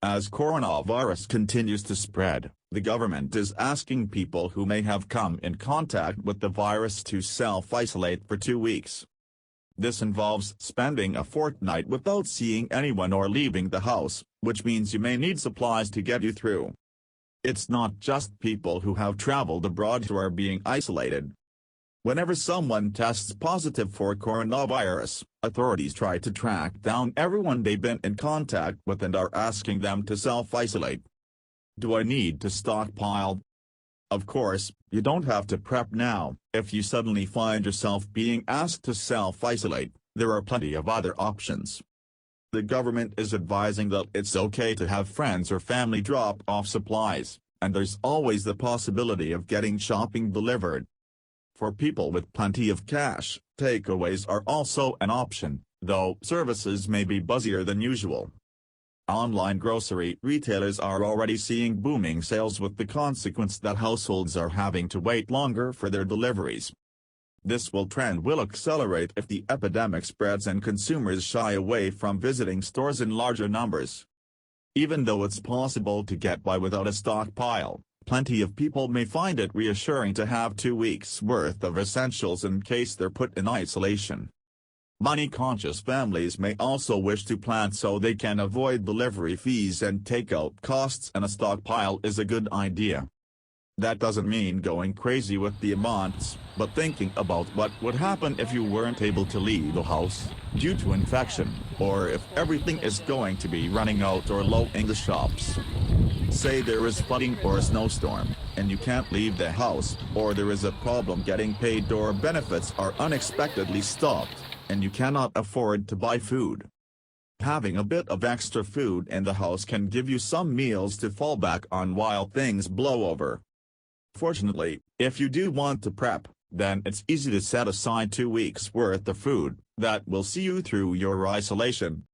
As coronavirus continues to spread, the government is asking people who may have come in contact with the virus to self-isolate for 2 weeks. This involves spending a fortnight without seeing anyone or leaving the house, which means you may need supplies to get you through. It's not just people who have traveled abroad who are being isolated. Whenever someone tests positive for coronavirus, authorities try to track down everyone they've been in contact with and are asking them to self-isolate. Do I need to stockpile? Of course, you don't have to prep now. If you suddenly find yourself being asked to self-isolate, there are plenty of other options. The government is advising that it's okay to have friends or family drop off supplies, and there's always the possibility of getting shopping delivered. For people with plenty of cash, takeaways are also an option, though services may be busier than usual. Online grocery retailers are already seeing booming sales, with the consequence that households are having to wait longer for their deliveries. This trend will accelerate if the epidemic spreads and consumers shy away from visiting stores in larger numbers. Even though it's possible to get by without a stockpile, plenty of people may find it reassuring to have 2 weeks' worth of essentials in case they're put in isolation. Money-conscious families may also wish to plan so they can avoid delivery fees and takeout costs, and a stockpile is a good idea. That doesn't mean going crazy with the amounts, but thinking about what would happen if you weren't able to leave the house due to infection, or if everything is going to be running out or low in the shops. Say there is flooding or a snowstorm, and you can't leave the house, or there is a problem getting paid or benefits are unexpectedly stopped, and you cannot afford to buy food. Having a bit of extra food in the house can give you some meals to fall back on while things blow over. Fortunately, if you do want to prep, then it's easy to set aside 2 weeks' worth of food that will see you through your isolation.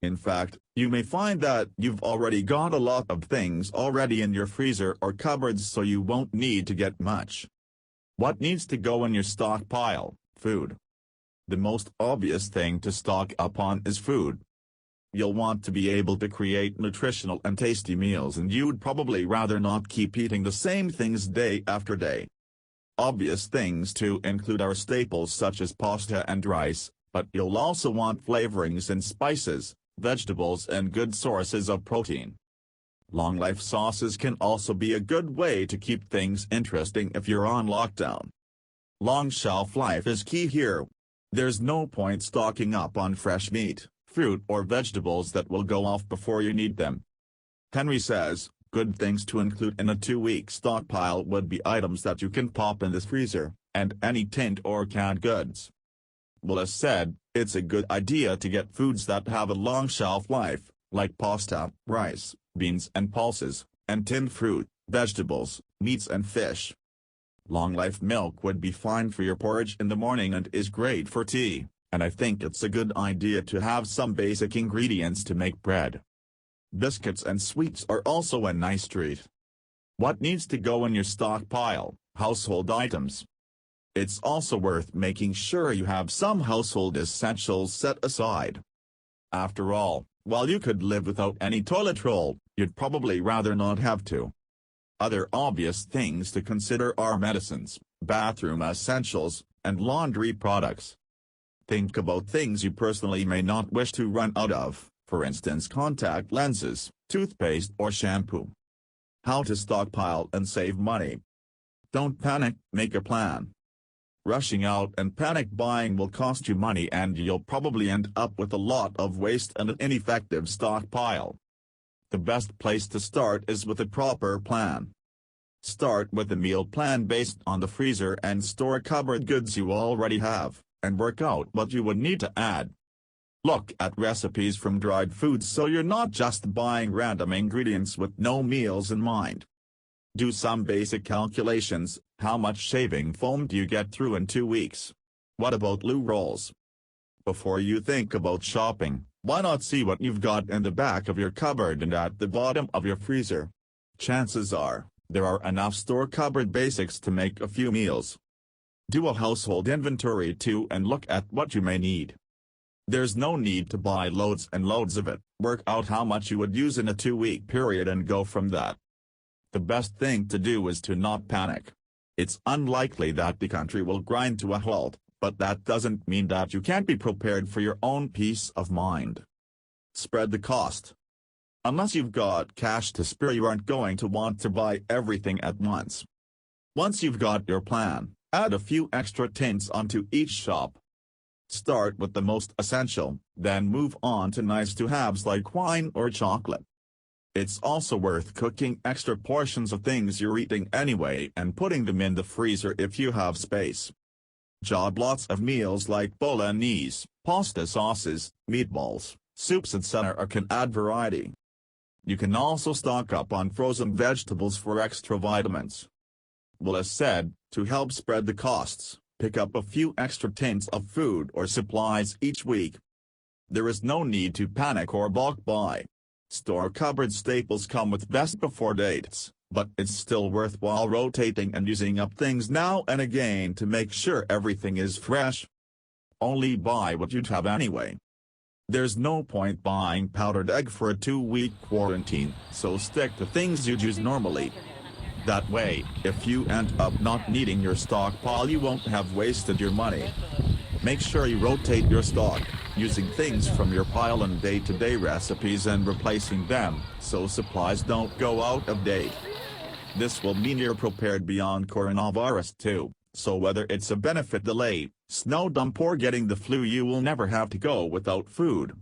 In fact, you may find that you've already got a lot of things already in your freezer or cupboards, so you won't need to get much. What needs to go in your stockpile? Food. The most obvious thing to stock up on is food. You'll want to be able to create nutritional and tasty meals, and you'd probably rather not keep eating the same things day after day. Obvious things to include are staples such as pasta and rice, but you'll also want flavorings and spices, vegetables, and good sources of protein. Long-life sauces can also be a good way to keep things interesting if you're on lockdown. Long shelf life is key here. There's no point stocking up on fresh meat, fruit, or vegetables that will go off before you need them. Henry says, good things to include in a 2-week stockpile would be items that you can pop in the freezer, and any tinned or canned goods. Well, as said, it's a good idea to get foods that have a long shelf life, like pasta, rice, beans and pulses, and tinned fruit, vegetables, meats and fish. Long-life milk would be fine for your porridge in the morning and is great for tea, and I think it's a good idea to have some basic ingredients to make bread. Biscuits and sweets are also a nice treat. What needs to go in your stockpile? Household items. It's also worth making sure you have some household essentials set aside. After all, while you could live without any toilet roll, you'd probably rather not have to. Other obvious things to consider are medicines, bathroom essentials, and laundry products. Think about things you personally may not wish to run out of, for instance contact lenses, toothpaste or shampoo. How to stockpile and save money. Don't panic, make a plan. Rushing out and panic buying will cost you money, and you'll probably end up with a lot of waste and an ineffective stockpile. The best place to start is with a proper plan. Start with a meal plan based on the freezer and store cupboard goods you already have, and work out what you would need to add. Look at recipes from dried foods so you're not just buying random ingredients with no meals in mind. Do some basic calculations. How much shaving foam do you get through in 2 weeks? What about loo rolls? Before you think about shopping, why not see what you've got in the back of your cupboard and at the bottom of your freezer? Chances are, there are enough store cupboard basics to make a few meals. Do a household inventory too and look at what you may need. There's no need to buy loads and loads of it. Work out how much you would use in a 2-week period and go from that. The best thing to do is to not panic. It's unlikely that the country will grind to a halt, but that doesn't mean that you can't be prepared for your own peace of mind. Spread the cost. Unless you've got cash to spare, you aren't going to want to buy everything at once. Once you've got your plan, add a few extra tins onto each shop. Start with the most essential, then move on to nice-to-haves like wine or chocolate. It's also worth cooking extra portions of things you're eating anyway and putting them in the freezer if you have space. Job lots of meals like bolognese, pasta sauces, meatballs, soups etc. can add variety. You can also stock up on frozen vegetables for extra vitamins. Well, as said, to help spread the costs, pick up a few extra tins of food or supplies each week. There is no need to panic or bulk buy. Store cupboard staples come with best before dates, but it's still worthwhile rotating and using up things now and again to make sure everything is fresh. Only buy what you'd have anyway. There's no point buying powdered egg for a 2-week quarantine, so stick to things you'd use normally. That way, if you end up not needing your stockpile, you won't have wasted your money. Make sure you rotate your stock, using things from your pile and day-to-day recipes and replacing them, so supplies don't go out of date. This will mean you're prepared beyond coronavirus too, so whether it's a benefit delay, snow dump or getting the flu, you will never have to go without food.